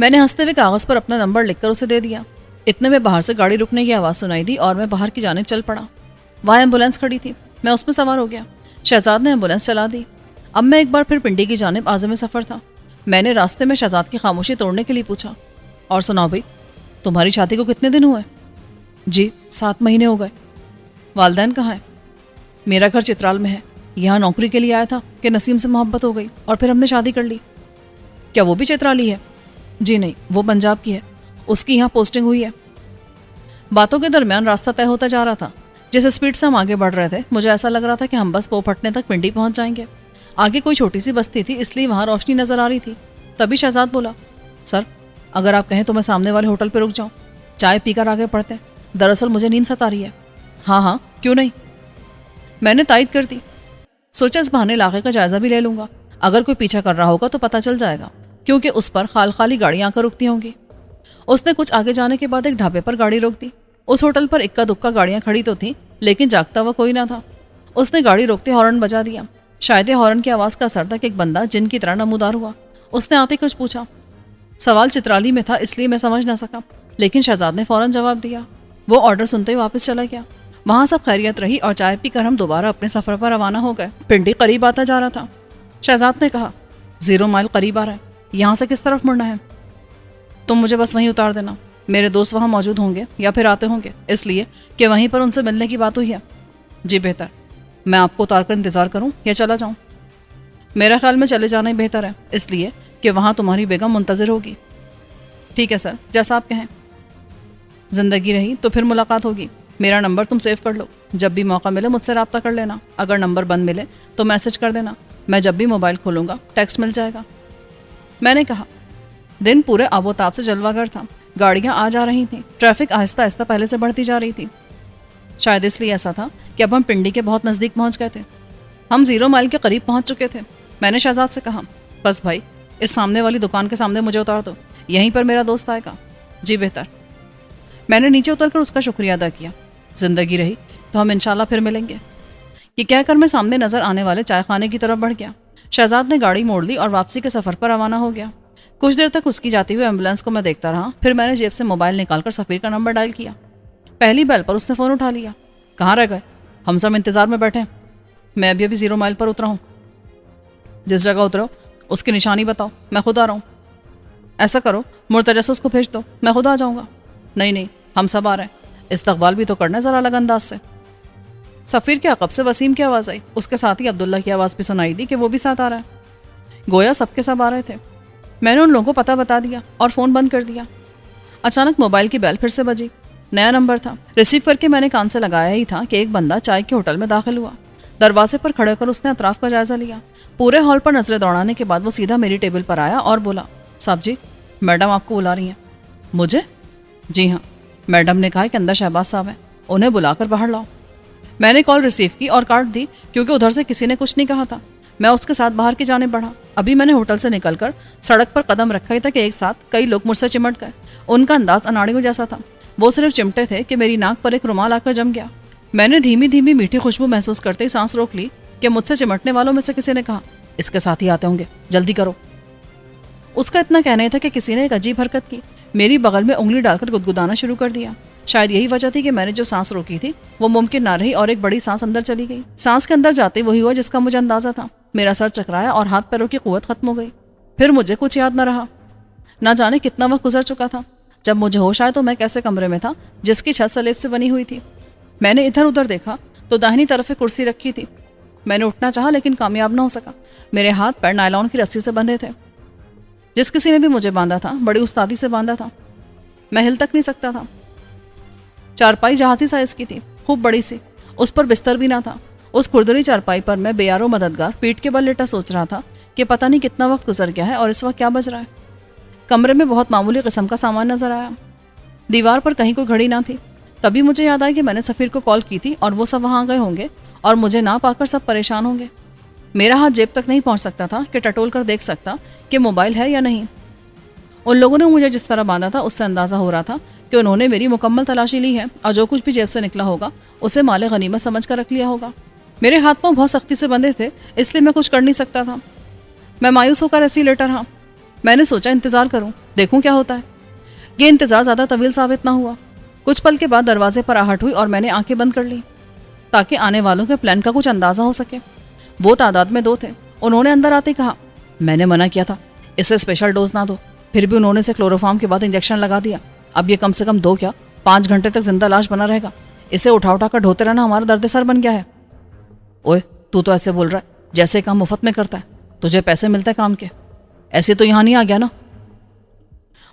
میں نے ہنستے ہوئے کاغذ پر اپنا نمبر لکھ کر اسے دے دیا۔ اتنے میں باہر سے گاڑی رکنے کی آواز سنائی دی اور میں باہر کی جانب چل پڑا۔ وہاں ایمبولینس کھڑی تھی، میں اس میں سوار ہو گیا۔ شہزاد نے ایمبولینس چلا دی۔ اب میں ایک بار پھر پنڈی کی جانب عازم سفر تھا۔ میں نے راستے میں شہزاد کی خاموشی توڑنے کے لیے پوچھا، اور سناؤ بھائی، تمہاری شادی کو کتنے دن ہوئے؟ جی 7 مہینے ہو گئے۔ والدین کہاں ہیں؟ میرا گھر چترال میں ہے، یہاں نوکری کے لیے آیا تھا کہ نسیم سے محبت ہو گئی اور پھر ہم نے شادی کر لی۔ کیا وہ بھی چترالی ہے؟ جی نہیں، وہ پنجاب کی ہے، اس کی یہاں پوسٹنگ ہوئی ہے۔ باتوں کے درمیان راستہ طے ہوتا جا رہا تھا۔ جس اسپیڈ سے ہم آگے بڑھ رہے تھے مجھے ایسا لگ رہا تھا کہ ہم بس پوپھٹنے تک پنڈی پہنچ جائیں گے۔ آگے کوئی چھوٹی سی بستی تھی اس لیے وہاں روشنی نظر آ رہی تھی۔ تبھی شہزاد بولا، سر اگر آپ کہیں تو میں سامنے والے ہوٹل پہ رک جاؤں، چائے پی کر آگے پڑھتے ہیں، دراصل مجھے نیند ستا رہی ہے۔ ہاں ہاں کیوں نہیں، میں نے تائید کر دی۔ سوچا اس بہانے علاقے کا جائزہ بھی لے لوں گا، اگر کوئی پیچھا کر رہا ہوگا تو پتہ چل جائے گا، کیونکہ اس پر خالی گاڑیاں آ کر رکتی ہوں گی۔ اس نے کچھ آگے جانے کے بعد ایک ڈھابے پر گاڑی روک دی۔ اس ہوٹل پر اکا دکا گاڑیاں کھڑی تو تھیں لیکن جاگتا ہوا کوئی نہ تھا۔ اس نے گاڑی روکتے ہارن بجا دیا۔ شاید یہ ہارن کی آواز کا اثر تھا کہ ایک بندہ جن کی طرح نمودار ہوا۔ اس نے آتے کچھ پوچھا۔ سوال چترالی میں تھا اس لیے میں سمجھ نہ سکا، لیکن شہزاد نے فوراً جواب دیا۔ وہ آرڈر سنتے ہی واپس چلا گیا۔ وہاں سب خیریت رہی اور چائے پی کر ہم دوبارہ اپنے سفر پر روانہ ہو گئے۔ پنڈی قریب آتا جا رہا تھا۔ شہزاد نے کہا، 0 مائل قریب آ رہا ہے، یہاں سے کس طرف مڑنا ہے؟ تم مجھے بس وہیں اتار دینا، میرے دوست وہاں موجود ہوں گے یا پھر آتے ہوں گے، اس لیے کہ وہیں پر ان سے ملنے کی بات ہوئی ہے۔ جی بہتر، میں آپ کو اتار کر انتظار کروں یا چلا جاؤں؟ میرا خیال میں چلے جانا ہی بہتر ہے، اس لیے کہ وہاں تمہاری بیگم منتظر ہوگی۔ ٹھیک ہے سر، جیسا آپ کہیں۔ زندگی رہی تو پھر ملاقات ہوگی۔ میرا نمبر تم سیو کر لو، جب بھی موقع ملے مجھ سے رابطہ کر لینا۔ اگر نمبر بند ملے تو میسج کر دینا، میں جب بھی موبائل کھولوں گا ٹیکسٹ مل جائے گا۔ میں نے کہا۔ دن پورے آب و تاب سے جلوہ گر تھا۔ گاڑیاں آ جا رہی تھیں، ٹریفک آہستہ آہستہ پہلے سے بڑھتی جا رہی تھی۔ شاید اس لیے ایسا تھا کہ اب ہم پنڈی کے بہت نزدیک پہنچ گئے تھے۔ ہم 0 مائل کے قریب پہنچ چکے تھے۔ میں نے شہزاد سے کہا، بس بھائی اس سامنے والی دکان کے سامنے مجھے اتار دو، یہیں پر میرا دوست آئے گا۔ جی بہتر۔ میں نے نیچے اتر کر اس کا شکریہ ادا کیا۔ زندگی رہی تو ہم انشاءاللہ پھر ملیں گے، یہ کہہ کر میں سامنے نظر آنے والے چائے خانے کی طرف بڑھ گیا۔ شہزاد نے گاڑی موڑ لی اور واپسی کے سفر پر روانہ ہو گیا۔ کچھ دیر تک اس کی جاتی ہوئی ایمبولینس کو میں دیکھتا رہا، پھر میں نے جیب سے موبائل نکال کر سفیر کا نمبر ڈائل کیا۔ پہلی بیل پر اس نے فون اٹھا لیا۔ کہاں رہ گئے؟ ہم سب انتظار میں بیٹھے ہیں۔ میں ابھی 0 مائل پر اترا ہوں۔ جس جگہ اترو اس کی نشانی بتاؤ، میں خود آ رہا ہوں۔ ایسا کرو مرتجہ سے اس کو بھیج دو، میں خود آ جاؤں گا۔ نہیں ہم سب آ رہے ہیں، استقبال بھی تو کرنا ہے ذرا الگ انداز سے۔ سفیر کے عقب سے وسیم کی آواز آئی، اس کے ساتھ ہی عبداللہ کی آواز بھی سنائی دی کہ وہ بھی ساتھ آ رہا ہے۔ گویا سب کے سب آ رہے تھے۔ میں نے ان لوگوں کو پتہ بتا دیا اور فون بند کر دیا۔ اچانک موبائل کی بیل پھر سے بجی۔ نیا نمبر تھا۔ ریسیو کر کے میں نے کان سے لگایا ہی تھا کہ ایک بندہ چائے کے ہوٹل میں داخل ہوا۔ دروازے پر کھڑے کر اس نے اطراف کا جائزہ لیا۔ پورے ہال پر نظریں دوڑانے کے بعد وہ سیدھا میری ٹیبل پر آیا اور بولا، صاحب جی میڈم آپ کو بلا رہی ہیں۔ مجھے؟ جی ہاں، میڈم نے کہا کہ اندر شہباز صاحب ہیں، انہیں بلا کر باہر لاؤ۔ میں نے کال ریسیو کی اور کاٹ دی کیونکہ ادھر سے کسی نے کچھ نہیں کہا تھا۔ میں اس کے ساتھ باہر کی جانب بڑھا۔ ابھی میں نے ہوٹل سے نکل کر سڑک پر قدم رکھا ہی تھا کہ ایک ساتھ کئی لوگ مجھ سے چمٹ گئے۔ ان کا انداز اناڑیوں جیسا تھا، وہ صرف چمٹے تھے کہ میری ناک پر ایک رومال آ کر جم گیا۔ میں نے دھیمی دھیمی میٹھی خوشبو محسوس کرتے ہی سانس روک لی کہ مجھ سے چمٹنے والوں میں سے کسی نے کہا، اس کے ساتھ ہی آتے ہوں گے، جلدی کرو۔ اس کا اتنا کہنا تھا کہ کسی نے ایک عجیب حرکت کی، میری بغل میں انگلی ڈال کر گدگدانا شروع کر دیا۔ شاید یہی وجہ تھی کہ میں نے جو سانس روکی تھی وہ ممکن نہ رہی اور ایک بڑی سانس اندر چلی گئی۔ سانس کے اندر جاتے وہی ہوا جس کا مجھے اندازہ تھا۔ میرا سر چکرایا اور ہاتھ پیروں کی قوت ختم ہو گئی۔ پھر مجھے کچھ یاد نہ رہا۔ نہ جانے کتنا وقت گزر چکا تھا۔ جب مجھے ہوش آیا تو میں کیسے کمرے میں تھا جس کی چھت سلیب سے بنی ہوئی تھی۔ میں نے ادھر ادھر دیکھا تو داہنی طرف ایک کرسی رکھی تھی۔ میں نے اٹھنا چاہا لیکن کامیاب نہ ہو سکا۔ میرے ہاتھ پیر نائلون کی رسی سے بندھے تھے۔ جس کسی نے بھی مجھے باندھا تھا بڑی استادی سے باندھا تھا، میں ہل تک نہیں سکتا تھا۔ چارپائی جہازی سائز کی تھی، خوب بڑی سی، اس پر بستر بھی نہ تھا۔ اس کھردری چارپائی پر میں بے یار و مددگار پیٹ کے بل لیٹا سوچ رہا تھا کہ پتہ نہیں کتنا وقت گزر گیا ہے اور اس وقت کیا بج رہا ہے۔ کمرے میں بہت معمولی قسم کا سامان نظر آیا۔ دیوار پر کہیں کوئی گھڑی نہ تھی۔ تبھی مجھے یاد آئی کہ میں نے سفیر کو کال کی تھی اور وہ سب وہاں گئے ہوں گے اور مجھے نہ پا کر سب پریشان ہوں گے۔ میرا ہاتھ جیب تک نہیں پہنچ سکتا تھا کہ ٹٹول کر دیکھ سکتا کہ موبائل ہے یا نہیں۔ ان لوگوں نے مجھے جس طرح باندھا تھا اس سے اندازہ ہو رہا تھا کہ انہوں نے میری مکمل تلاشی لی ہے اور جو کچھ بھی جیب سے نکلا ہوگا اسے مال غنیمت سمجھ کر رکھ لیا ہوگا۔ میرے ہاتھ پاؤں بہت سختی سے بندھے تھے اس لیے میں کچھ کر نہیں سکتا تھا۔ میں مایوس ہو کر ایسے ہی لیٹا رہا۔ میں نے سوچا انتظار کروں، دیکھوں کیا ہوتا ہے۔ یہ انتظار زیادہ طویل ثابت نہ ہوا۔ کچھ پل کے بعد دروازے پر آہٹ ہوئی اور میں نے آنکھیں بند کر لی تاکہ آنے والوں کے پلان کا کچھ اندازہ ہو سکے۔ وہ تعداد میں 2 تھے۔ انہوں نے اندر آتے کہا، میں نے منع کیا تھا اسے اسپیشل ڈوز نہ دو، پھر بھی انہوں نے اسے کلوروفارم کے بعد انجیکشن لگا دیا۔ اب یہ کم سے کم 2 کیا 5 گھنٹے تک زندہ لاش بنا رہے گا۔ اسے اٹھا اٹھا کر ڈھوتے رہنا ہمارا درد سر بن گیا ہے۔ اوئے تو ایسے بول رہا ہے جیسے کام مفت میں کرتا ہے، تجھے پیسے ملتے کام کے، ایسے تو یہاں نہیں آ گیا نا۔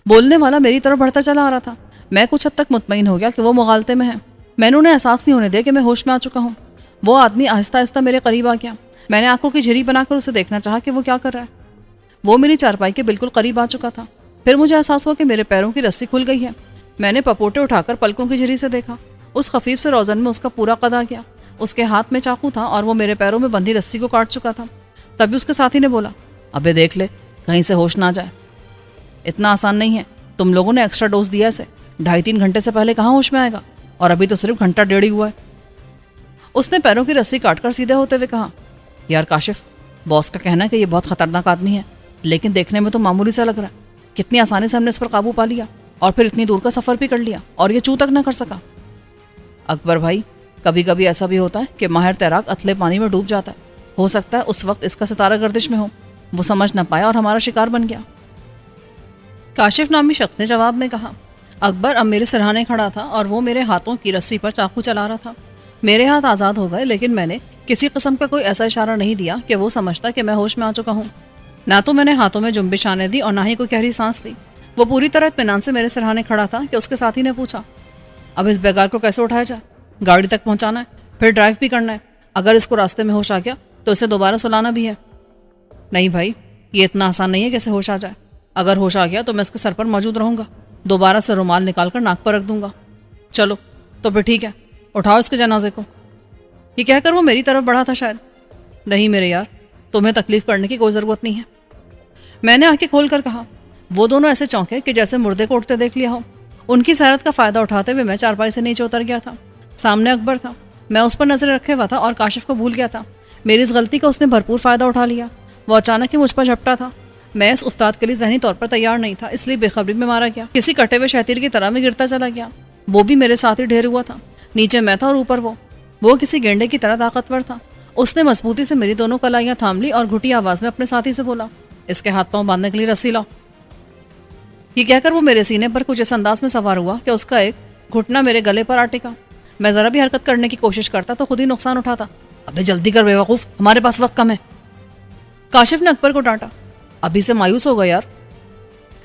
بولنے والا میری طرف بڑھتا چلا آ رہا تھا۔ میں کچھ حد تک مطمئن ہو گیا کہ وہ مغالطے میں ہے۔ میں نے انہیں احساس نہیں ہونے دیا کہ میں ہوش میں آ چکا ہوں۔ وہ آدمی آہستہ آہستہ میرے قریب آ گیا۔ میں نے آنکھوں کی جھری بنا کر اسے دیکھنا چاہا کہ وہ کیا کر رہا ہے۔ وہ میری چارپائی کے بالکل قریب آ چکا تھا۔ پھر مجھے احساس ہوا کہ میرے پیروں کی رسی کھل گئی ہے۔ میں نے پپوٹے اٹھا کر پلکوں کی جھری سے دیکھا۔ اس خفیف سے روزن میں اس کا پورا قد آ گیا۔ اس کے ہاتھ میں چاقو تھا اور وہ میرے پیروں میں بندھی رسی کو کاٹ چکا تھا۔ تبھی اس کے ساتھی نے بولا، ابے دیکھ لے کہیں سے ہوش نہ آ جائے۔ اتنا آسان نہیں ہے، تم لوگوں نے ایکسٹرا ڈوز دیا اسے، 2.5-3 گھنٹے سے پہلے کہاں ہوش میں آئے گا، اور ابھی تو صرف گھنٹہ 1.5 ہی ہوا ہے۔ اس نے پیروں کی رسی کاٹ کر سیدھے ہوتے ہوئے کہا، یار کاشف، باس کا کہنا ہے کہ یہ بہت خطرناک آدمی ہے، لیکن دیکھنے میں تو معمولی سا لگ رہا ہے۔ کتنی آسانی سے ہم نے اس پر قابو پا لیا اور پھر اتنی دور کا سفر بھی کر لیا اور یہ چو تک نہ کر سکا۔ اکبر بھائی، کبھی کبھی ایسا بھی ہوتا ہے کہ ماہر تیراک اتلے پانی میں ڈوب جاتا ہے۔ ہو سکتا ہے اس وقت اس کا ستارہ گردش میں ہو، وہ سمجھ نہ پایا اور ہمارا شکار بن گیا۔ کاشف نامی شخص نے جواب میں کہا۔ اکبر اب میرے سرہانے کھڑا تھا اور وہ میرے ہاتھوں کی رسی پر چاقو چلا رہا تھا۔ میرے ہاتھ آزاد ہو گئے، لیکن میں نے کسی قسم کا کوئی ایسا اشارہ نہیں دیا کہ وہ سمجھتا کہ میں ہوش میں آ چکا ہوں۔ نہ تو میں نے ہاتھوں میں جنبش آنے دی اور نہ ہی کوئی گہری سانس لی۔ وہ پوری طرح اطمینان سے میرے سرہانے کھڑا تھا کہ اس کے ساتھی نے پوچھا، اب اس بیگار کو کیسے اٹھایا جائے؟ گاڑی تک پہنچانا ہے، پھر ڈرائیو بھی کرنا ہے۔ اگر اس کو راستے میں ہوش آ گیا تو اسے دوبارہ سلانا بھی ہے۔ نہیں بھائی، یہ اتنا آسان نہیں ہے کہ اسے ہوش آ جائے۔ اگر ہوش آ گیا تو میں اس کے سر پر موجود رہوں گا، دوبارہ سے رومال نکال کر ناک پر رکھ دوں گا۔ چلو تو پھر ٹھیک ہے، اٹھاؤ اس کے جنازے کو۔ یہ کہہ کر وہ میری طرف بڑھا تھا شاید۔ نہیں میرے یار، تمہیں تکلیف کرنے کی کوئی ضرورت نہیں ہے، میں نے آنکھیں کھول کر کہا۔ وہ دونوں ایسے چونکے کہ جیسے مردے کو اٹھتے دیکھ لیا ہو۔ ان کی سیرت کا فائدہ اٹھاتے ہوئے میں چارپائی سے نیچے اتر گیا تھا۔ سامنے اکبر تھا، میں اس پر نظر رکھے ہوا تھا اور کاشف کو بھول گیا تھا۔ میری اس غلطی کا اس نے بھرپور فائدہ اٹھا لیا۔ وہ اچانک ہی مجھ پر جھپٹا تھا۔ میں اس افتاد کے لیے ذہنی طور پر تیار نہیں تھا، اس لیے بے خبری میں مارا گیا، کسی کٹے ہوئے شیطیر کی طرح میں گرتا چلا گیا۔ وہ بھی میرے ساتھ ہی ڈھیر ہوا تھا، نیچے میں تھا اور اوپر وہ کسی گینڈے کی طرح طاقتور تھا۔ اس نے مضبوطی سے میری دونوں کلائیاں تھام لی اور گھٹی آواز میں اپنے ساتھی سے بولا، اس کے ہاتھ پاؤں باندھنے کے لیے رسی لاؤ۔ یہ کہہ کر وہ میرے سینے پر کچھ اس انداز میں سوار ہوا کہ اس کا ایک گھٹنا میرے گلے پر آ ٹکا۔ میں ذرا بھی حرکت کرنے کی کوشش کرتا تو خود ہی نقصان اٹھاتا۔ ابے جلدی کر بے وقوف، ہمارے پاس وقت کم ہے۔ کاشف نے اکبر کو ڈانٹا۔ ابھی سے مایوس ہو گیا یار۔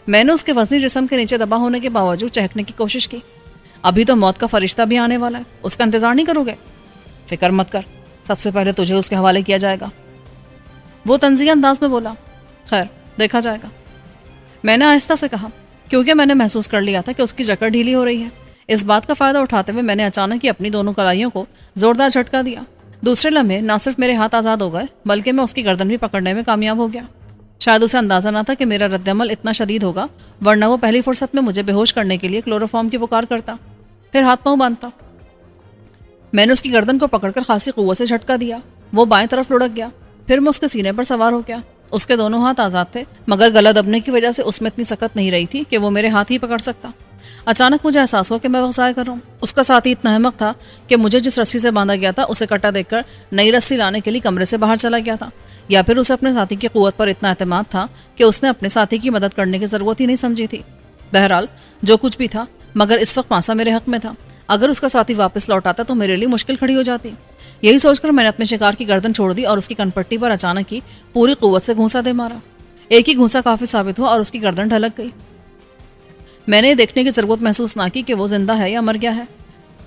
میں نے اس کے وزنی جسم کے نیچے دبا ہونے کے باوجود چہکنے کی کوشش کی۔ ابھی تو موت کا فرشتہ بھی آنے والا ہے، اس کا انتظار نہیں کرو گے؟ فکر مت کر، سب سے پہلے تجھے اس کے حوالے کیا جائے گا، وہ طنزیہ انداز میں بولا۔ خیر دیکھا جائے گا، میں نے آہستہ سے کہا، کیونکہ میں نے محسوس کر لیا تھا کہ اس کی جکڑ ڈھیلی ہو رہی ہے۔ اس بات کا فائدہ اٹھاتے ہوئے میں نے اچانک ہی اپنی دونوں کلائیوں کو زوردار جھٹکا دیا۔ دوسرے لمحے نہ صرف میرے ہاتھ آزاد ہو گئے بلکہ میں اس کی گردن بھی پکڑنے میں کامیاب ہو گیا۔ شاید اسے اندازہ نہ تھا کہ میرا رد عمل اتنا شدید ہوگا، ورنہ وہ پہلی فرصت میں مجھے بے ہوش کرنے کے لیے کلوروفارم کی پکار کرتا، پھر ہاتھ پاؤں باندھتا۔ میں نے اس کی گردن کو پکڑ کر خاصی قوت سے جھٹکا دیا۔ وہ بائیں طرف لڑک گیا، پھر میں اس کے سینے پر سوار ہو گیا۔ اس کے دونوں ہاتھ آزاد تھے، مگر گلا دبنے کی وجہ سے اس میں اتنی سکت نہیں رہی تھی کہ وہ میرے ہاتھ ہی پکڑ سکتا۔ اچانک مجھے احساس ہوا کہ میں وقت ضائع کر رہا ہوں۔ اس کا ساتھی اتنا احمق تھا کہ مجھے جس رسی سے باندھا گیا تھا اسے کٹا دیکھ کر نئی رسی لانے کے لیے کمرے سے باہر چلا گیا تھا، یا پھر اسے اپنے ساتھی کی قوت پر اتنا اعتماد تھا کہ اس نے اپنے ساتھی کی مدد کرنے کی ضرورت ہی نہیں سمجھی تھی۔ بہرحال جو کچھ بھی تھا، مگر اس وقت پانسا میرے حق میں تھا۔ اگر اس کا ساتھی واپس لوٹ آتا تو میرے لیے مشکل کھڑی ہو جاتی۔ یہی سوچ کر میں نے اپنے شکار کی گردن چھوڑ دی اور اس کی کنپٹی پر اچانک ہی پوری قوت سے گھونسا دے مارا۔ ایک ہی گھونسا کافی ثابت ہوا اور اس کی گردن ڈھلک گئی۔ میں نے دیکھنے کی ضرورت محسوس نہ کی کہ وہ زندہ ہے یا مر گیا ہے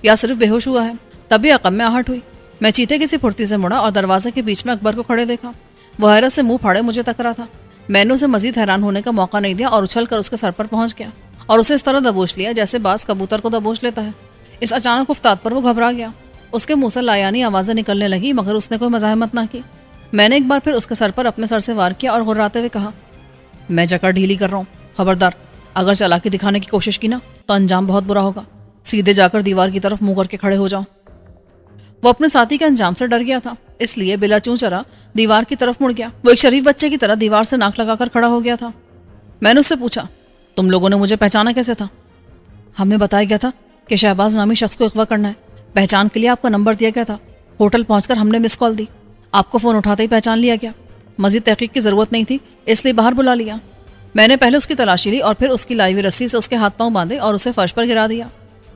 یا صرف بے ہوش ہوا ہے۔ تبھی عقب میں آہٹ ہوئی۔ میں چیتے کی سی پھرتی سے مڑا اور دروازے کے بیچ میں اکبر کو کھڑے دیکھا۔ وہ حیرت سے منہ پھاڑے مجھے تک رہا تھا۔ میں نے اسے مزید حیران ہونے کا موقع نہیں دیا اور اچھل کر اس کے سر پر پہنچ گیا اور اسے اس طرح دبوچ لیا جیسے باز کبوتر کو دبوچ لیتا ہے۔ اس اچانک افتاد پر وہ گھبرا گیا۔ اس کے منہ سے لایانی آوازیں نکلنے لگی مگر اس نے کوئی مزاحمت نہ کی۔ میں نے ایک بار پھر اس کے سر پر اپنے سر سے وار کیا اور غراتے ہوئے کہا، میں جکڑ ڈھیلی کر رہا ہوں، خبردار اگر چالاکی دکھانے کی کوشش کی نا تو انجام بہت برا ہوگا۔ سیدھے جا کر دیوار کی طرف منہ کر کے کھڑے ہو جاؤ۔ وہ اپنے ساتھی کے انجام سے ڈر گیا تھا، اس لیے بلا چوں چرا دیوار کی طرف مڑ گیا۔ وہ ایک شریف بچے کی طرح دیوار سے ناک لگا کر کھڑا ہو گیا تھا۔ میں نے اس سے پوچھا، تم لوگوں نے مجھے پہچانا کیسے تھا؟ ہمیں بتایا گیا تھا کہ شہباز نامی شخص کو اغوا کرنا ہے. پہچان کے لیے آپ کا نمبر دیا گیا تھا. ہوٹل پہنچ کر ہم نے مس کال دی. آپ کو فون اٹھاتے ہی پہچان لیا گیا. مزید تحقیق کی ضرورت نہیں تھی, اس لیے باہر بلا لیا. میں نے پہلے اس کی تلاشی لی اور پھر اس کی لائی ہوئی رسی سے اس کے ہاتھ پاؤں باندھے اور اسے فرش پر گرا دیا.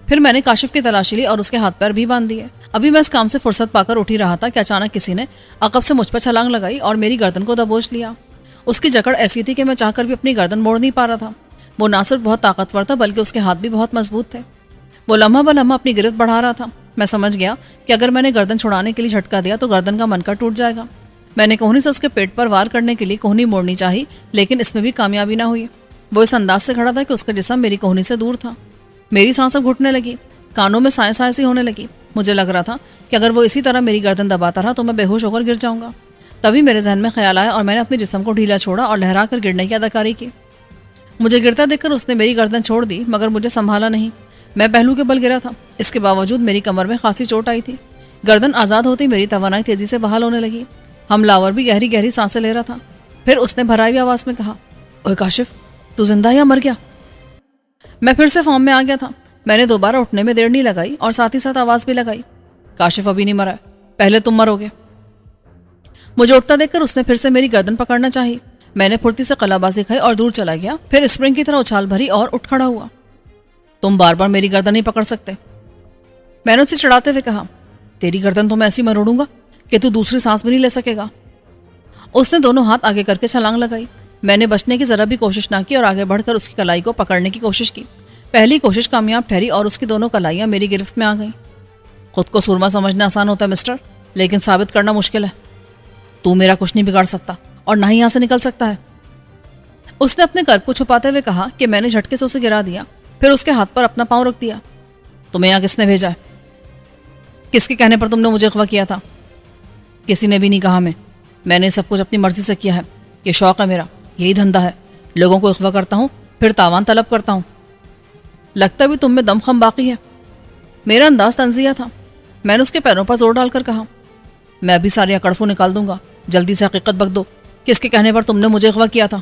پھر میں نے کاشف کی تلاشی لی اور اس کے ہاتھ پیر بھی باندھ دیے. ابھی میں اس کام سے فرصت پا کر اٹھ ہی رہا تھا کہ اچانک کسی نے عقب سے مجھ پر چھلانگ لگائی اور میری گردن کو دبوچ لیا. اس کی جکڑ ایسی تھی کہ میں چاہ کر بھی اپنی گردن موڑ نہیں پا رہا تھا. وہ نہ صرف بہت طاقتور تھا بلکہ اس کے ہاتھ بھی بہت مضبوط تھے. وہ لمحہ بہ لمحہ اپنی گرفت بڑھا رہا تھا. میں سمجھ گیا کہ اگر میں نے گردن چھڑانے کے لیے جھٹکا دیا تو گردن کا منکا ٹوٹ جائے گا. میں نے کوہنی سے اس کے پیٹ پر وار کرنے کے لیے کوہنی موڑنی چاہی, لیکن اس میں بھی کامیابی نہ ہوئی. وہ اس انداز سے کھڑا تھا کہ اس کا جسم میری کوہنی سے دور تھا. میری سانسیں گھٹنے لگی, کانوں میں سائیں سائیں سی ہونے لگی. مجھے لگ رہا تھا کہ اگر وہ اسی طرح میری گردن دباتا رہا تو میں بے ہوش ہو کر گر جاؤں گا. تبھی میرے ذہن میں خیال آیا اور میں نے اپنے جسم کو ڈھیلا چھوڑا اور لہرا کر گرنے کی اداکاری کی. مجھے گرتا دیکھ کر اس نے میری گردن چھوڑ دی مگر مجھے سنبھالا نہیں. میں پہلو کے بل گرا تھا. اس کے باوجود میری کمر میں خاصی چوٹ آئی تھی. گردن آزاد ہوتی میری توانائی تیزی سے بحال ہونے لگی. حملہ بھی گہری گہری سانسیں لے رہا تھا. پھر اس نے بھرائی ہوئی آواز میں کہا, اوے کاشف, تو زندہ یا مر گیا؟ میں پھر سے فارم میں آ گیا تھا. میں نے دوبارہ اٹھنے میں دیر نہیں لگائی اور ساتھ ہی ساتھ آواز بھی لگائی, کاشف ابھی نہیں مرا, پہلے تم مرو گے. مجھے اٹھتا دیکھ کر اس نے پھر سے میری گردن پکڑنا چاہی. میں نے پھرتی سے قلع بازی کھائی اور دور چلا گیا. پھر اسپرنگ کی طرح اچھال بھری اور اٹھ کھڑا ہوا. تم بار بار میری گردن نہیں پکڑ سکتے. میں نے اسے چڑھاتے ہوئے کہا, تیری گردن تو میں ایسی مروڑوں گا کہ تو دوسری سانس بھی نہیں لے سکے گا. اس نے دونوں ہاتھ آگے کر کے چھلانگ لگائی. میں نے بچنے کی ذرا بھی کوشش نہ کی اور آگے بڑھ کر اس کی کلائی کو پکڑنے کی کوشش کی. پہلی کوشش کامیاب ٹھہری اور اس کی دونوں کلائیاں میری گرفت میں آ گئیں. خود کو سرما سمجھنا آسان ہوتا ہے مسٹر, لیکن ثابت کرنا مشکل ہے. تو میرا کچھ نہیں بگاڑ سکتا اور نہ ہی یہاں سے نکل سکتا ہے. اس نے اپنے کرب کو چھپاتے ہوئے کہا کہ میں نے جھٹکے سے اسے گرا دیا. پھر اس کے ہاتھ پر اپنا پاؤں رکھ دیا. تمہیں یہاں کس نے بھیجا ہے؟ کس کے کہنے پر تم نے مجھے اغوا کیا تھا؟ کسی نے بھی نہیں کہا. میں نے سب کچھ اپنی مرضی سے کیا ہے. یہ شوق ہے میرا, یہی دھندا ہے. لوگوں کو اغوا کرتا ہوں پھر تاوان طلب کرتا ہوں. لگتا بھی تم میں دم خم باقی ہے. میرا انداز طنزیہ تھا. میں نے اس کے پیروں پر زور ڈال کر کہا, میں ابھی ساری اکڑفو نکال دوں گا. جلدی سے حقیقت بک دو, کس کے کہنے پر تم نے مجھے اغوا کیا تھا؟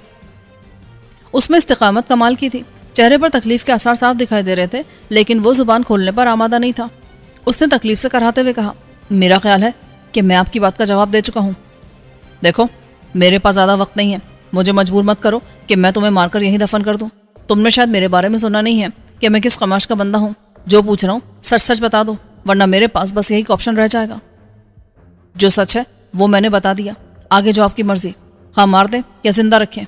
اس میں استقامت کمال کی تھی. چہرے پر تکلیف کے آثار صاف دکھائی دے رہے تھے, لیکن وہ زبان کھولنے پر آمادہ نہیں تھا. اس نے تکلیف سے کراتے ہوئے کہا, میرا خیال ہے کہ میں آپ کی بات کا جواب دے چکا ہوں. دیکھو, میرے پاس زیادہ وقت نہیں ہے. مجھے مجبور مت کرو کہ میں تمہیں مار کر یہیں دفن کر دوں. تم نے شاید میرے بارے میں سنا نہیں ہے کہ میں کس قماش کا بندہ ہوں. جو پوچھ رہا ہوں سچ سچ بتا دو, ورنہ میرے پاس بس یہی آپشن رہ جائے گا. جو سچ ہے وہ میں نے بتا دیا. آگے جو آپ کی مرضی, خواہ مار دیں یا زندہ رکھیں.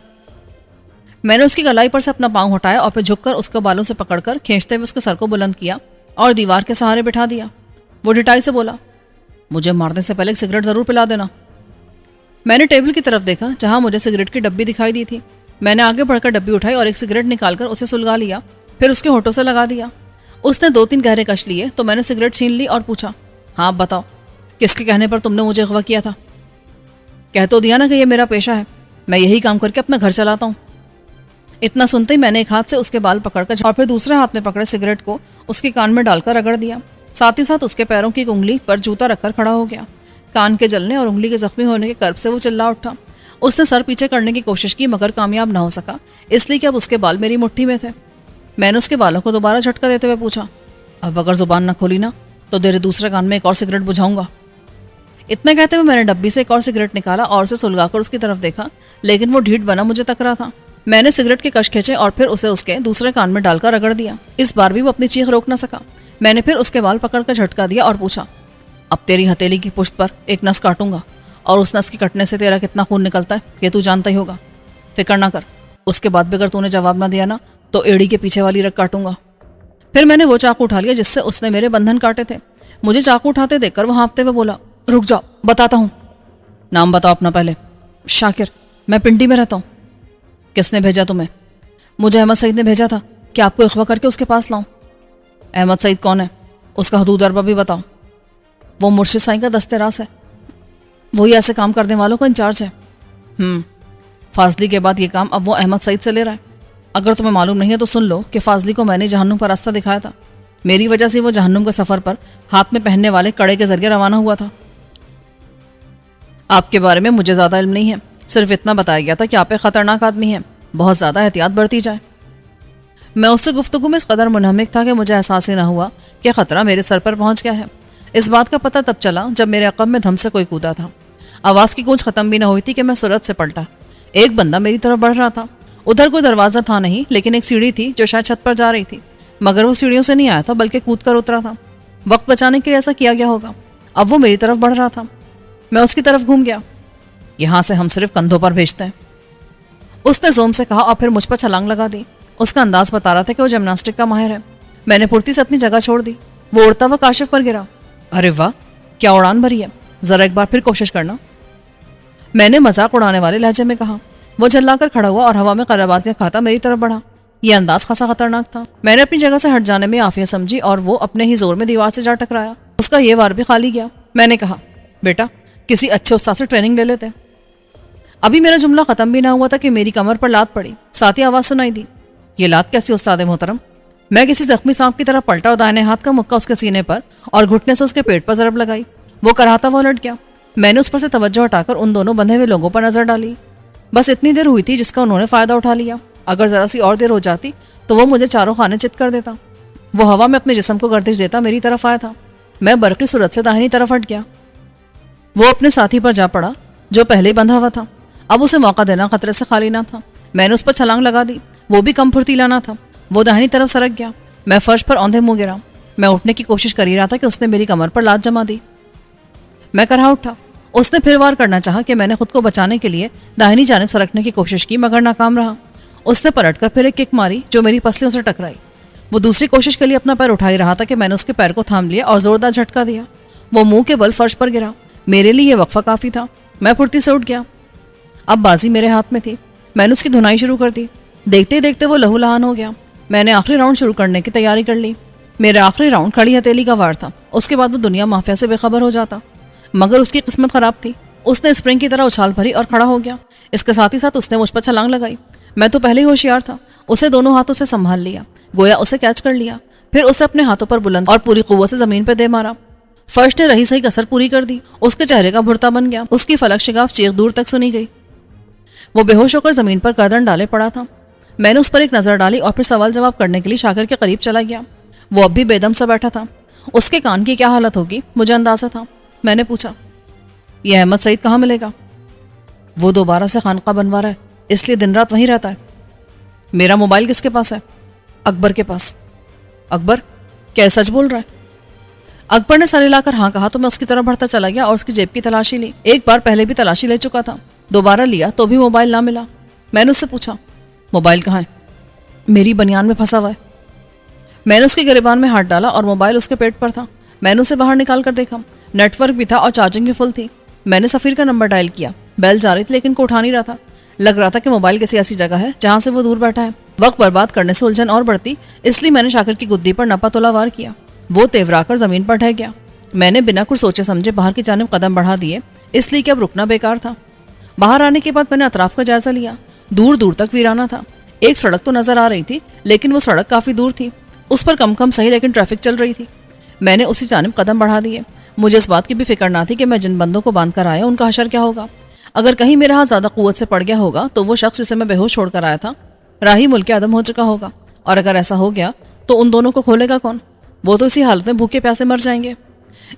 میں نے اس کی گلائی پر سے اپنا پاؤں ہٹایا اور پھر جھک کر اس کو بالوں سے پکڑ کر کھینچتے ہوئے اس کے سر کو بلند کیا اور دیوار کے سہارے بٹھا دیا. وہ ڈٹائی سے بولا, مجھے مارنے سے پہلے ایک سگریٹ ضرور پلا دینا. میں نے ٹیبل کی طرف دیکھا جہاں مجھے سگریٹ کی ڈبی دکھائی دی تھی. میں نے آگے بڑھ کر ڈبی اٹھائی اور ایک سگریٹ نکال کر اسے سلگا لیا. پھر اس کے ہونٹوں سے لگا دیا. اس نے 2-3 گہرے کش لیے تو میں نے سگریٹ چھین لی اور پوچھا, ہاں بتاؤ, کس کے کہنے پر تم نے مجھے اغوا کیا تھا؟ کہہ تو دیا نا کہ یہ میرا پیشہ ہے. میں یہی کام کر کے اپنا گھر چلاتا ہوں. اتنا سنتے ہی میں نے ایک ہاتھ سے اس کے بال پکڑ کر اور پھر دوسرے ہاتھ میں پکڑے سگریٹ کو اس کے کان میں ڈال کر رگڑ دیا. ساتھ ہی ساتھ اس کے پیروں کی ایک انگلی پر جوتا رکھ کر کھڑا ہو گیا. کان کے جلنے اور انگلی کے زخمی ہونے کے کرب سے وہ چلا اٹھا. اس نے سر پیچھے کرنے کی کوشش کی مگر کامیاب نہ ہو سکا, اس لیے کہ اب اس کے بال میری مٹھی میں تھے. میں نے اس کے بالوں کو دوبارہ جھٹکا دیتے ہوئے پوچھا, اب اگر زبان نہ کھولی نا تو تیرے دوسرے کان میں ایک اور سگریٹ بجھاؤں گا. اتنا کہتے ہوئے میں نے ڈبی سے ایک اور سگریٹ نکالا اور اسے سلگا کر اس کی طرف دیکھا, لیکن وہ ڈھیٹ بنا مجھے تک رہا تھا. میں نے سگریٹ کے کش کھینچے اور پھر اسے اس کے دوسرے کان میں ڈال کر رگڑ دیا. اس بار بھی وہ اپنی چیخ روک نہ سکا. میں نے پھر اس کے بال پکڑ کر جھٹکا دیا اور پوچھا, اب تیری ہتھیلی کی پشت پر ایک نس کاٹوں گا اور اس نس کے کٹنے سے تیرا کتنا خون نکلتا ہے یہ تو جانتا ہی ہوگا. فکر نہ کر, اس کے بعد بھی اگر تو نے جواب نہ دیا نا تو ایڑی کے پیچھے والی رگ کاٹوں گا. پھر میں نے وہ چاقو اٹھا لیا جس سے اس نے میرے بندھن کاٹے تھے. مجھے چاقو اٹھاتے دیکھ کر وہ ہانپتے ہوئے بولا, رک جاؤ بتاتا ہوں. نام بتاؤ اپنا پہلے. شاکر, میں پنڈی میں رہتا ہوں. کس نے بھیجا تمہیں؟ مجھے احمد سعید نے بھیجا تھا کہ آپ کو اغوا کر کے اس کے پاس لاؤں. احمد سعید کون ہے؟ اس کا حدود اربا بھی بتاؤ. وہ مرشد سائیں کا دستے راس ہے. وہی ایسے کام کرنے والوں کا انچارج ہے. فاضلی کے بعد یہ کام اب وہ احمد سعید سے لے رہا ہے. اگر تمہیں معلوم نہیں ہے تو سن لو کہ فاضلی کو میں نے جہنم کا راستہ دکھایا تھا. میری وجہ سے وہ جہنم کے سفر پر ہاتھ میں پہننے والے کڑے کے ذریعے روانہ ہوا تھا. آپ کے بارے میں مجھے زیادہ علم نہیں ہے, صرف اتنا بتایا گیا تھا کہ آپ ایک خطرناک آدمی ہیں, بہت زیادہ احتیاط برتی جائے. میں اس سے گفتگو میں اس قدر منہمک تھا کہ مجھے احساس ہی نہ ہوا کہ خطرہ میرے سر پر پہنچ گیا ہے۔ اس بات کا پتہ تب چلا جب میرے عقب میں دھم سے کوئی کودا تھا۔ آواز کی گونج ختم بھی نہ ہوئی تھی کہ میں سرعت سے پلٹا۔ ایک بندہ میری طرف بڑھ رہا تھا۔ ادھر کوئی دروازہ تھا نہیں، لیکن ایک سیڑھی تھی جو شاید چھت پر جا رہی تھی، مگر وہ سیڑھیوں سے نہیں آیا تھا بلکہ کود کر اترا تھا۔ وقت بچانے کے لیے ایسا کیا گیا ہوگا۔ اب وہ میری طرف بڑھ رہا تھا۔ میں اس کی طرف گھوم گیا۔ یہاں سے ہم صرف کندھوں پر بھیجتے ہیں، اس نے زوم سے کہا اور پھر مجھ پر چھلانگ لگا دی۔ اس کا انداز بتا رہا تھا کہ وہ جمناسٹک کا ماہر ہے۔ میں نے پھرتی سے اپنی جگہ چھوڑ دی۔ وہ اڑتا ہوا کاشف پر گرا۔ ارے واہ، کیا اڑان بھری ہے، ذرا ایک بار پھر کوشش کرنا، میں نے مذاق اڑانے والے لہجے میں کہا۔ وہ جھلا کر کھڑا ہوا اور ہوا میں قلبازیاں کھاتا میری طرف بڑھا۔ یہ انداز خاصا خطرناک تھا۔ میں نے اپنی جگہ سے ہٹ جانے میں عافیت سمجھی اور وہ اپنے ہی زور میں دیوار سے جا ٹکرایا۔ اس کا یہ وار بھی خالی گیا۔ میں نے کہا، بیٹا کسی اچھے استاد سے ٹریننگ لے لیتے۔ ابھی میرا جملہ ختم بھی نہ ہوا تھا کہ میری کمر پر لات پڑی۔ ساتھ ہی آواز سنائی دی، یہ لات کیسی استاد محترم؟ میں کسی زخمی سانپ کی طرح پلٹا اور دائنے ہاتھ کا مکہ اس کے سینے پر اور گھٹنے سے اس کے پیٹ پر ضرب لگائی۔ وہ کراہتا ہوا الٹ گیا۔ میں نے اس پر سے توجہ ہٹا کر ان دونوں بندھے ہوئے لوگوں پر نظر ڈالی۔ بس اتنی دیر ہوئی تھی جس کا انہوں نے فائدہ اٹھا لیا۔ اگر ذرا سی اور دیر ہو جاتی تو وہ مجھے چاروں خانے چت کر دیتا۔ وہ ہوا میں اپنے جسم کو گردش دیتا میری طرف آیا تھا۔ میں برقی صورت سے داہنی طرف ہٹ گیا۔ وہ اپنے ساتھی پر جا پڑا جو پہلے ہی بندھا ہوا تھا۔ اب اسے موقع دینا خطرے سے خالی نہ تھا۔ میں نے اس پر چھلانگ لگا دی۔ وہ بھی کم پھرتیلا نہ تھا۔ وہ داہنی طرف سرک گیا۔ میں فرش پر اوندھے منہ گرا۔ میں اٹھنے کی کوشش کر ہی رہا تھا کہ اس نے میری کمر پر لات جما دی۔ میں کرہا اٹھا۔ اس نے پھر وار کرنا چاہا کہ میں نے خود کو بچانے کے لیے داہنی جانب سرکنے کی کوشش کی، مگر ناکام رہا۔ اس نے پلٹ کر پھر ایک کک ماری جو میری پسلیوں سے ٹکرائی۔ وہ دوسری کوشش کے لیے اپنا پیر اٹھا ہی رہا تھا کہ میں نے اس کے پیر کو تھام لیا اور زوردار جھٹکا دیا۔ وہ منہ کے بل فرش پر گرا۔ میرے لیے یہ وقفہ کافی تھا۔ میں پھرتی سے اٹھ گیا۔ اب بازی میرے ہاتھ میں تھی۔ میں نے اس کی دھنائی شروع کر دی۔ دیکھتے ہی دیکھتے وہ لہو لہان ہو گیا۔ میں نے آخری راؤنڈ شروع کرنے کی تیاری کر لی۔ میرا آخری راؤنڈ کھڑی ہتھیلی کا وار تھا۔ اس کے بعد وہ دنیا مافیا سے بے خبر ہو جاتا، مگر اس کی قسمت خراب تھی۔ اس نے اسپرنگ کی طرح اچھال بھری اور کھڑا ہو گیا۔ اس کے ساتھ ہی ساتھ اس نے مجھ پر چھلانگ لگائی۔ میں تو پہلے ہی ہوشیار تھا۔ اسے دونوں ہاتھوں سے سنبھال لیا، گویا اسے کیچ کر لیا، پھر اسے اپنے ہاتھوں پر بلند اور پوری قوت سے زمین پہ دے مارا۔ فرش نے رہی صحیح کسر پوری کر دی۔ اس کے چہرے کا بھرتا بن گیا۔ اس کی فلک شگاف چیخ دور تک سنی گئی۔ وہ بے ہوش ہو کر زمین پر گردن ڈالے پڑا تھا۔ میں نے اس پر ایک نظر ڈالی اور پھر سوال جواب کرنے کے لیے شاکر کے قریب چلا گیا۔ وہ اب بھی بے دم سا بیٹھا تھا۔ اس کے کان کی کیا حالت ہوگی مجھے اندازہ تھا۔ میں نے پوچھا، یہ احمد سعید کہاں ملے گا؟ وہ دوبارہ سے خانقاہ بنوا رہا ہے، اس لیے دن رات وہیں رہتا ہے۔ میرا موبائل کس کے پاس ہے؟ اکبر کے پاس۔ اکبر کیا سچ بول رہا ہے؟ اکبر نے سر ہلا کر ہاں کہا تو میں اس کی طرف بڑھتا چلا گیا اور اس کی جیب کی تلاشی لی۔ ایک بار پہلے بھی تلاشی لے چکا تھا، دوبارہ لیا تو بھی موبائل نہ ملا۔ میں نے اس سے پوچھا، موبائل کہاں ہے؟ میری بنیان میں پھنسا ہوا ہے۔ میں نے اس کے گریبان میں ہاتھ ڈالا اور موبائل اس کے پیٹ پر تھا۔ میں نے اسے باہر نکال کر دیکھا، نیٹ ورک بھی تھا اور چارجنگ بھی فل تھی۔ میں نے سفیر کا نمبر ڈائل کیا، بیل جا رہی تھی لیکن کو اٹھا نہیں رہا تھا۔ لگ رہا تھا کہ موبائل کسی ایسی جگہ ہے جہاں سے وہ دور بیٹھا ہے۔ وقت برباد کرنے سے الجھن اور بڑھتی، اس لیے میں نے شاکر کی گدی پر نپا تولا وار کیا۔ وہ تیورا کر زمین پر ڈھہ گیا۔ میں نے بنا کچھ سوچے سمجھے باہر کی جانب قدم بڑھا دیے، اس لیے کہ اب رکنا بیکار تھا۔ باہر آنے کے بعد میں نے اطراف کا جائزہ لیا۔ دور دور تک ویرانہ تھا۔ ایک سڑک تو نظر آ رہی تھی لیکن وہ سڑک کافی دور تھی، اس پر کم صحیح لیکن ٹریفک چل رہی تھی۔ میں نے اسی جانب قدم بڑھا دیے۔ مجھے اس بات کی بھی فکر نہ تھی کہ میں جن بندوں کو باندھ کر آیا ان کا حشر کیا ہوگا۔ اگر کہیں میرا ہاتھ زیادہ قوت سے پڑ گیا ہوگا تو وہ شخص جسے میں بے ہوش چھوڑ کر آیا تھا راہی ملک عدم ہو چکا ہوگا، اور اگر ایسا ہو گیا تو ان دونوں کو کھولے گا کون؟ وہ تو اسی حالت میں بھوکے پیاسے مر جائیں گے۔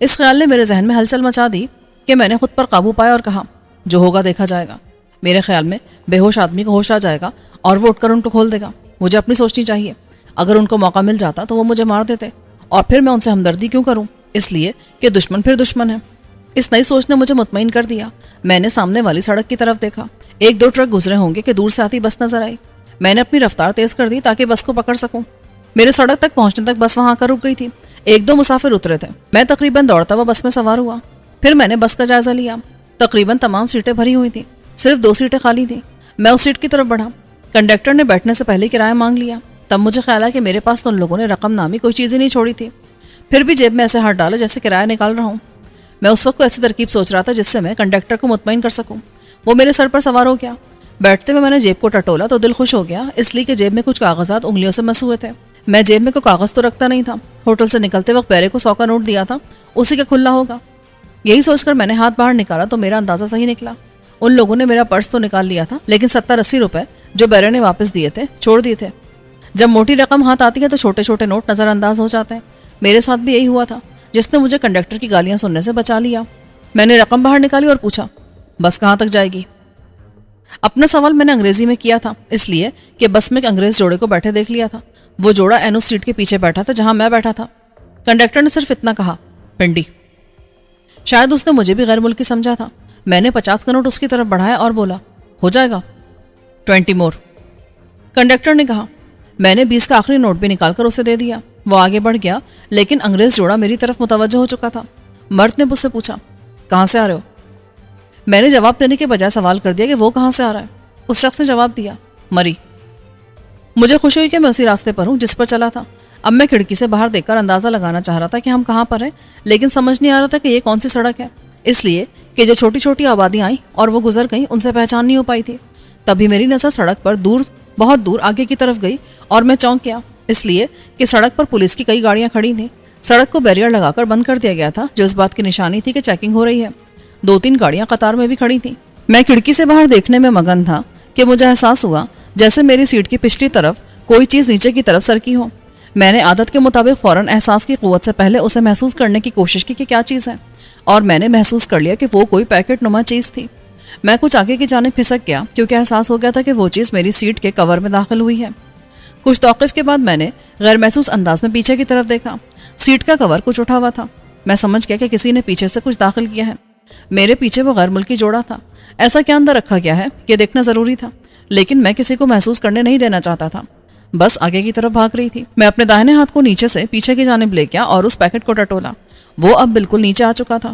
اس خیال نے میرے ذہن میں ہلچل مچا دی کہ میں نے خود پر قابو پایا اور کہا، جو ہوگا دیکھا جائے گا۔ میرے خیال میں بے ہوش آدمی کو ہوش آ جائے گا اور وہ اٹھ کر ان کو کھول دے گا۔ مجھے اپنی سوچنی چاہیے۔ اگر ان کو موقع مل جاتا تو وہ مجھے مار دیتے، اور پھر میں ان سے ہمدردی کیوں کروں؟ اس لیے کہ دشمن پھر دشمن ہے۔ اس نئی سوچ نے مجھے مطمئن کر دیا۔ میں نے سامنے والی سڑک کی طرف دیکھا۔ ایک دو ٹرک گزرے ہوں گے کہ دور سے آتی بس نظر آئی۔ میں نے اپنی رفتار تیز کر دی تاکہ بس کو پکڑ سکوں۔ میرے سڑک تک پہنچنے تک بس وہاں کر رک گئی تھی۔ ایک دو مسافر اترے تھے۔ میں تقریباً دوڑتا ہوا بس میں سوار ہوا۔ پھر میں نے بس کا جائزہ لیا۔ تقریباً تمام سیٹیں بھری ہوئی تھیں، صرف 2 سیٹیں خالی تھیں۔ میں اس سیٹ کی طرف بڑھا۔ کنڈکٹر نے بیٹھنے سے پہلے کرایہ مانگ لیا۔ تب مجھے خیال ہے کہ میرے پاس تو ان لوگوں نے رقم نامی کوئی چیز ہی نہیں چھوڑی تھی۔ پھر بھی جیب میں ایسے ہاتھ ڈالا جیسے کرایہ نکال رہا ہوں۔ میں اس وقت کو ایسی ترکیب سوچ رہا تھا جس سے میں کنڈکٹر کو مطمئن کر سکوں۔ وہ میرے سر پر سوار ہو گیا۔ بیٹھتے ہوئے میں نے جیب کو ٹٹولا تو دل خوش ہو گیا، اس لیے کہ جیب میں کچھ کاغذات انگلیوں سے مس ہوئے تھے۔ میں جیب میں کوئی کاغذ تو رکھتا نہیں تھا۔ ہوٹل سے نکلتے وقت بیرے کو 100 کا نوٹ دیا تھا، اسی کا کھلا ہوگا۔ یہی سوچ کر میں نے ہاتھ باہر نکالا تو میرا اندازہ صحیح نکلا۔ ان لوگوں نے میرا پرس تو نکال لیا تھا لیکن 70-80 روپے جو بیرے نے واپس دیے تھے چھوڑ دیے تھے۔ جب موٹی رقم ہاتھ آتی ہے تو چھوٹے چھوٹے نوٹ نظر انداز ہو جاتے ہیں. میرے ساتھ بھی یہی ہوا تھا، جس نے مجھے کنڈکٹر کی گالیاں سننے سے بچا لیا. میں نے رقم باہر نکالی اور پوچھا بس کہاں تک جائے گی. اپنا سوال میں نے انگریزی میں کیا تھا، اس لیے کہ بس میں ایک انگریز جوڑے کو بیٹھے دیکھ لیا تھا. وہ جوڑا اینو سیٹ کے پیچھے بیٹھا تھا جہاں میں بیٹھا تھا. کنڈکٹر نے صرف اتنا کہا، پنڈی. شاید اس نے مجھے بھی غیر ملکی سمجھا تھا. میں نے 50 کا نوٹ اس کی طرف بڑھایا اور بولا، ہو جائے گا. 20 مور. کنڈکٹر نے کہا. میں نے 20 کا آخری نوٹ بھی نکال کر اسے دے دیا. وہ آگے بڑھ گیا لیکن انگریز جوڑا میری طرف متوجہ ہو چکا تھا. مرد نے مجھ سے پوچھا، کہاں سے آ رہے ہو؟ میں نے جواب دینے کے بجائے سوال کر دیا کہ وہ کہاں سے آ رہا ہے. اس شخص نے جواب دیا، مری. مجھے خوشی ہوئی کہ میں اسی راستے پر ہوں جس پر چلا تھا. اب میں کھڑکی سے باہر دیکھ کر اندازہ لگانا چاہ رہا تھا کہ ہم کہاں پر ہیں، لیکن سمجھ نہیں آ رہا تھا کہ یہ کون سی سڑک ہے، اس لیے کہ جو چھوٹی چھوٹی آبادیاں آئیں اور وہ گزر گئیں ان سے پہچان نہیں ہو پائی تھی. تبھی میری نظر سڑک پر بہت دور آگے کی طرف گئی اور میں چونک گیا، اس لیے کہ سڑک پر پولیس کی کئی گاڑیاں کھڑی تھیں. سڑک کو بیریئر لگا کر بند کر دیا گیا تھا، جو اس بات کی نشانی تھی کہ چیکنگ ہو رہی ہے. 2-3 گاڑیاں قطار میں بھی کھڑی تھیں. میں کھڑکی سے باہر دیکھنے میں مگن تھا کہ مجھے احساس ہوا جیسے میری سیٹ کی پچھلی طرف کوئی چیز نیچے کی طرف سرکی ہو. میں نے عادت کے مطابق فوراً احساس کی قوت سے پہلے اسے محسوس کرنے کی کوشش کی کہ کیا چیز ہے، اور میں نے محسوس کر لیا کہ وہ کوئی پیکٹ نما چیز تھی. میں کچھ آگے کی جانب پھسک گیا کیونکہ احساس ہو گیا تھا کہ وہ چیز میری سیٹ کے کور میں داخل ہوئی ہے. کچھ توقف کے بعد میں نے غیر محسوس انداز میں پیچھے کی طرف دیکھا. سیٹ کا کور کچھ اٹھا ہوا تھا. میں سمجھ گیا کہ کسی نے پیچھے سے کچھ داخل کیا ہے. میرے پیچھے وہ غیر ملکی جوڑا تھا. ایسا کیا اندر رکھا گیا ہے یہ دیکھنا ضروری تھا، لیکن میں کسی کو محسوس کرنے نہیں دینا چاہتا تھا. بس آگے کی طرف بھاگ رہی تھی. میں اپنے دائیں ہاتھ کو نیچے سے پیچھے کی جانب لے گیا اور اس پیکٹ کو ٹٹولا. وہ اب بالکل نیچے آ چکا تھا.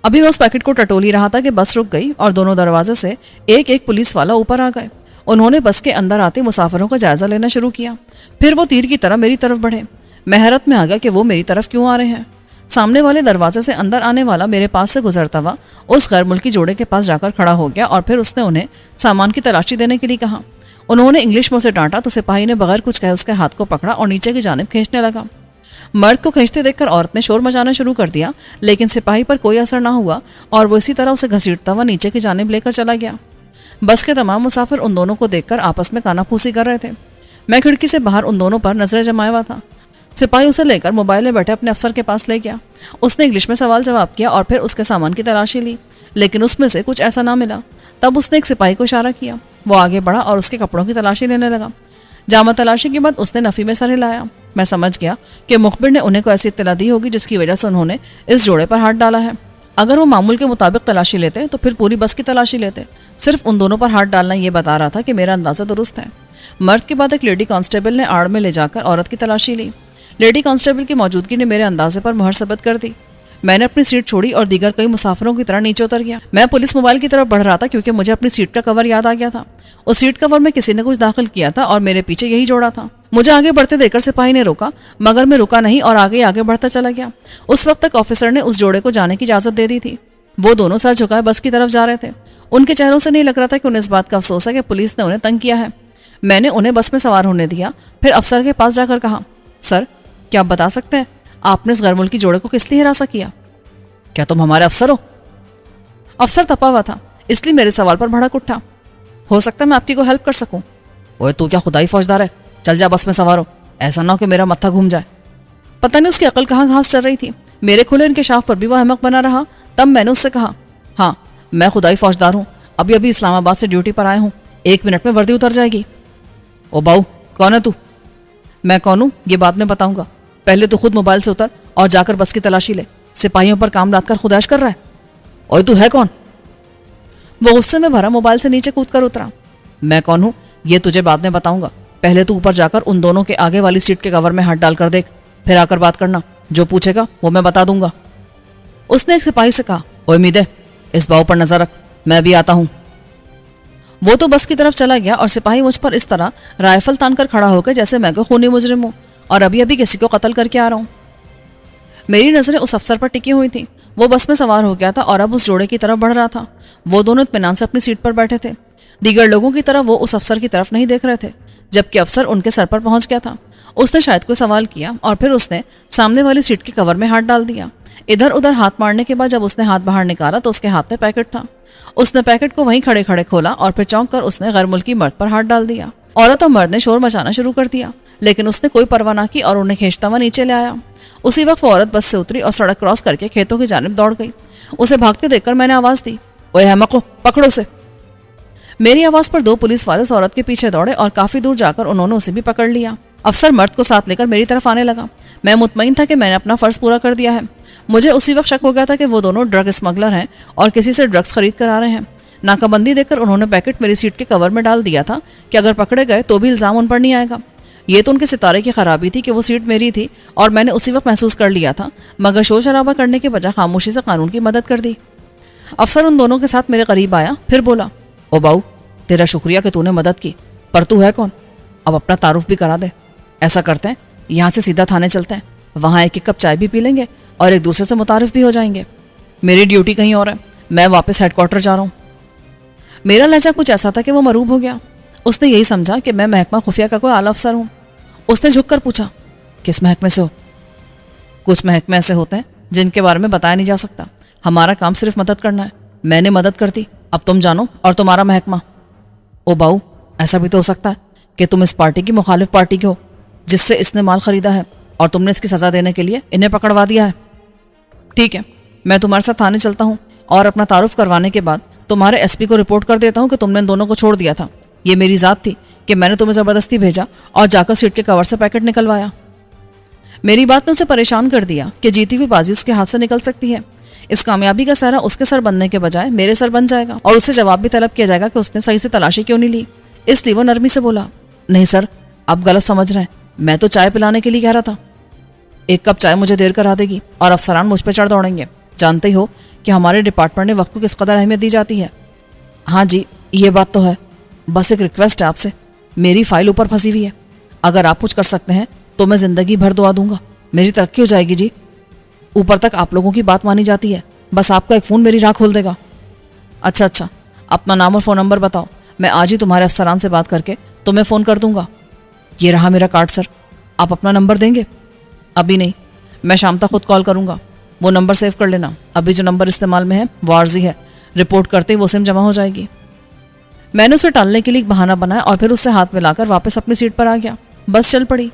ابھی میں اس پیکٹ کو ٹٹول ہی رہا تھا کہ بس رک گئی اور دونوں دروازے سے ایک ایک پولیس والا اوپر آ گئے. انہوں نے بس کے اندر آتے مسافروں کا جائزہ لینا شروع کیا. پھر وہ تیر کی طرح میری طرف بڑھے. میں حیرت میں آ گیا کہ وہ میری طرف کیوں آ رہے ہیں. سامنے والے دروازے سے اندر آنے والا میرے پاس سے گزرتا ہوا اس غیر ملکی جوڑے کے پاس جا کر کھڑا ہو گیا اور پھر اس نے انہیں سامان کی تلاشی دینے کے لیے کہا. انہوں نے انگلش میں اسے ڈانٹا تو سپاہی نے بغیر کچھ کہے اس کے ہاتھ کو پکڑا اور نیچے کی جانب کھینچنے لگا. مرد کو کھینچتے دیکھ کر عورت نے شور مچانا شروع کر دیا، لیکن سپاہی پر کوئی اثر نہ ہوا اور وہ اسی طرح اسے گھسیٹتا ہوا نیچے کی جانب لے کر چلا گیا. بس کے تمام مسافر ان دونوں کو دیکھ کر آپس میں کانا پھوسی کر رہے تھے. میں کھڑکی سے باہر ان دونوں پر نظریں جمائے ہوا تھا. سپاہی اسے لے کر موبائل میں بیٹھے اپنے افسر کے پاس لے گیا. اس نے انگلش میں سوال جواب کیا اور پھر اس کے سامان کی تلاشی لی، لیکن اس میں سے کچھ ایسا نہ ملا. تب اس نے ایک سپاہی کو اشارہ کیا. وہ آگے بڑھا اور اس کے کپڑوں کی تلاشی لینے لگا. جامع تلاشی کے بعد اس نے نفی میں سر ہلایا. میں سمجھ گیا کہ مخبر نے انہیں کو ایسی اطلاع دی ہوگی جس کی وجہ سے انہوں نے اس جوڑے پر ہاتھ ڈالا ہے. اگر وہ معمول کے مطابق تلاشی لیتے تو پھر پوری بس کی تلاشی لیتے. صرف ان دونوں پر ہاتھ ڈالنا یہ بتا رہا تھا کہ میرا اندازہ درست ہے. مرد کے بعد ایک لیڈی کانسٹیبل نے آڑ میں لے جا کر عورت کی تلاشی لی. لیڈی کانسٹیبل کی موجودگی نے میرے اندازے پر مہر ثبت کر دی. میں نے اپنی سیٹ چھوڑی اور دیگر کئی مسافروں کی طرح نیچے اتر گیا. میں پولیس موبائل کی طرف بڑھ رہا تھا کیونکہ مجھے اپنی سیٹ کا کور یاد آ گیا تھا. اس سیٹ کور میں کسی نے کچھ داخل کیا تھا اور میرے پیچھے یہی جوڑا تھا. مجھے آگے بڑھتے دیکھ کر سپاہی نے روکا، مگر میں رکا نہیں اور آگے بڑھتا چلا گیا. اس وقت تک آفیسر نے اس جوڑے کو جانے کی اجازت دے دی تھی. وہ دونوں سر جھکائے بس کی طرف جا رہے تھے. ان کے چہروں سے نہیں لگ رہا تھا کہ انہیں اس بات کا افسوس ہے کہ پولیس نے انہیں تنگ کیا ہے. میں نے انہیں بس میں سوار ہونے دیا. پھر افسر کے پاس جا کر کہا، سر کیا آپ بتا سکتے ہیں آپ نے اس غیر ملکی جوڑے کو کس لیے ہراساں کیا؟ کیا تم ہمارے افسر ہو؟ افسر تپا ہوا تھا، اس لیے میرے سوال پر بھڑک اٹھا. ہو سکتا ہے میں آپ کی کوئی ہیلپ کر سکوں. اوے تو کیا خدائی فوجدار ہے؟ چل جا بس میں سوار ہو، ایسا نہ ہو کہ میرا متھا گھوم جائے. پتہ نہیں اس کی عقل کہاں گھاس چل رہی تھی. میرے کھلے انکشاف پر بھی وہ احمق بنا رہا. تب میں نے اس سے کہا، ہاں میں خدائی فوجدار ہوں، ابھی اسلام آباد سے ڈیوٹی پر آئے ہوں، 1 منٹ میں وردی اتر جائے گی. او باؤ کون ہے تو؟ میں کون ہوں یہ بعد میں بتاؤں گا، پہلے تو خود موبائل سے اتر اور جا کر بس کی تلاشی لے. سپاہیوں پر کام لاد کر خدائش کر رہا ہے. اوے تو ہے کون؟ وہ غصے میں بھرا موبائل سے نیچے کود کر اترا. میں کون ہوں یہ تجھے بعد میں بتاؤں گا، پہلے تو اوپر جا کر ان دونوں کے آگے والی سیٹ کے کور میں ہاتھ ڈال کر دیکھ، پھر آ کر بات کرنا، جو پوچھے گا وہ میں بتا دوں گا. اس نے ایک سپاہی سے کہا، اوے میدے اس باؤ پر نظر رکھ، میں بھی آتا ہوں. وہ تو بس کی طرف چلا گیا اور سپاہی مجھ پر اس طرح رائفل تان کر کھڑا ہو کے جیسے میں کوئی خونی مجرم ہوں اور ابھی کسی کو قتل کر کے آ رہا ہوں. میری نظریں اس افسر پر ٹکی ہوئی تھیں. وہ بس میں سوار ہو گیا تھا اور اب اس جوڑے کی طرف بڑھ رہا تھا. وہ دونوں اطمینان سے اپنی سیٹ پر بیٹھے تھے. دیگر لوگوں کی طرح وہ اس افسر کی طرف نہیں دیکھ رہے تھے، جبکہ افسر ان کے سر پر پہنچ گیا تھا. اس نے شاید کوئی سوال کیا اور پھر اس نے سامنے والی سیٹ کے کور میں ہاتھ ڈال دیا. ادھر ادھر ہاتھ مارنے کے بعد جب اس نے ہاتھ باہر نکالا تو اس کے ہاتھ میں پیکٹ تھا. اس نے پیکٹ کو وہیں کھڑے کھڑے کھولا اور پھر چونک کر اس نے غیر ملکی مرد پر ہاتھ ڈال دیا. عورت اور مرد نے شور مچانا شروع کر دیا. لیکن اس نے کوئی پرواہ نہ کی اور انہیں کھینچتا ہوا نیچے لے آیا۔ اسی وقت وہ عورت بس سے اتری اور سڑک کراس کر کے کھیتوں کی جانب دوڑ گئی۔ اسے بھاگتے دیکھ کر میں نے آواز دی، اوے احمقو، پکڑو اسے۔ میری آواز پر 2 پولیس والے اس عورت کے پیچھے دوڑے اور کافی دور جا کر انہوں نے اسے بھی پکڑ لیا۔ افسر مرد کو ساتھ لے کر میری طرف آنے لگا۔ میں مطمئن تھا کہ میں نے اپنا فرض پورا کر دیا ہے۔ مجھے اسی وقت شک ہو گیا تھا کہ وہ دونوں ڈرگ اسمگلر ہیں اور کسی سے ڈرگس خرید کر آ رہے ہیں۔ ناکہ بندی دیکھ کر انہوں نے پیکٹ میری سیٹ کے کور میں ڈال دیا تھا کہ اگر پکڑے گئے تو بھی الزام ان پر نہیں آئے گا۔ یہ تو ان کے ستارے کی خرابی تھی کہ وہ سیٹ میری تھی اور میں نے اسی وقت محسوس کر لیا تھا، مگر شور شرابہ کرنے کے بجائے خاموشی سے قانون کی مدد کر دی۔ افسر ان دونوں کے ساتھ میرے قریب آیا، پھر بولا، او باؤ، تیرا شکریہ کہ تو نے مدد کی، پر تو ہے کون؟ اب اپنا تعارف بھی کرا دے۔ ایسا کرتے ہیں، یہاں سے سیدھا تھانے چلتے ہیں، وہاں ایک کپ چائے بھی پی لیں گے اور ایک دوسرے سے متعارف بھی ہو جائیں گے۔ میری ڈیوٹی کہیں اور ہے، میں واپس ہیڈ کوارٹر جا رہا ہوں۔ میرا لہجہ کچھ ایسا تھا کہ وہ مروب ہو گیا۔ اس نے یہی سمجھا کہ میں محکمہ خفیہ کا کوئی اعلیٰ افسر ہوں۔ اس نے جھک کر پوچھا، کس محکمے سے ہو؟ کچھ محکمے ایسے ہوتے ہیں جن کے بارے میں بتایا نہیں جا سکتا۔ ہمارا کام صرف مدد کرنا ہے، میں نے مدد کر دی، اب تم جانو اور تمہارا محکمہ۔ او باؤ، ایسا بھی تو ہو سکتا ہے کہ تم اس پارٹی کی مخالف پارٹی کے ہو جس سے اس نے مال خریدا ہے اور تم نے اس کی سزا دینے کے لیے انہیں پکڑوا دیا ہے۔ ٹھیک ہے، میں تمہارے ساتھ تھانے چلتا ہوں اور اپنا تعارف کروانے کے بعد تمہارے ایس پی کو رپورٹ کر دیتا ہوں کہ تم نے ان دونوں کو چھوڑ دیا تھا۔ یہ میری ذات تھی کہ میں نے تمہیں زبردستی بھیجا اور جا کر سیٹ کے کور سے پیکٹ نکلوایا۔ میری بات نے اسے پریشان کر دیا کہ جیتی ہوئی بازی اس کے ہاتھ سے نکل سکتی ہے۔ اس کامیابی کا سہرا اس کے سر بننے کے بجائے میرے سر بن جائے گا اور اس سے جواب بھی طلب کیا جائے گا کہ اس نے صحیح سے تلاشی کیوں نہیں لی۔ اس لیے وہ نرمی سے بولا، نہیں سر، آپ غلط سمجھ رہے ہیں، میں تو چائے پلانے کے لیے کہہ رہا تھا۔ 1 کپ چائے مجھے دیر کرا دے گی اور افسران مجھ پہ چڑھ دوڑیں گے۔ جانتے ہی ہو کہ ہمارے ڈپارٹمنٹ میں وقت کو کس قدر اہمیت دی جاتی ہے۔ ہاں جی، یہ بات تو ہے، بس ایک ریکویسٹ ہے آپ سے، میری فائل اوپر پھنسی ہوئی ہے، اگر آپ کچھ کر سکتے ہیں تو میں زندگی بھر دعا دوں گا، میری ترقی ہو جائے گی جی۔ اوپر تک آپ لوگوں کی بات مانی جاتی ہے، بس آپ کا ایک فون میری راہ کھول دے گا۔ اچھا، اپنا نام اور فون نمبر بتاؤ، میں آج ہی تمہارے افسران سے بات کر کے تمہیں فون کر دوں گا۔ یہ رہا میرا کارڈ سر، آپ اپنا نمبر دیں گے؟ ابھی نہیں، میں شام تک خود کال کروں گا، وہ نمبر سیو کر لینا، ابھی جو نمبر استعمال میں ہے وہ عارضی ہے، رپورٹ کرتے ہی وہ سم جمع ہو جائے گی۔ میں نے اسے ٹالنے کے لیے ایک بہانہ بنایا اور پھر اس سے ہاتھ ملا کر واپس اپنی سیٹ پر آ گیا۔ بس چل پڑی۔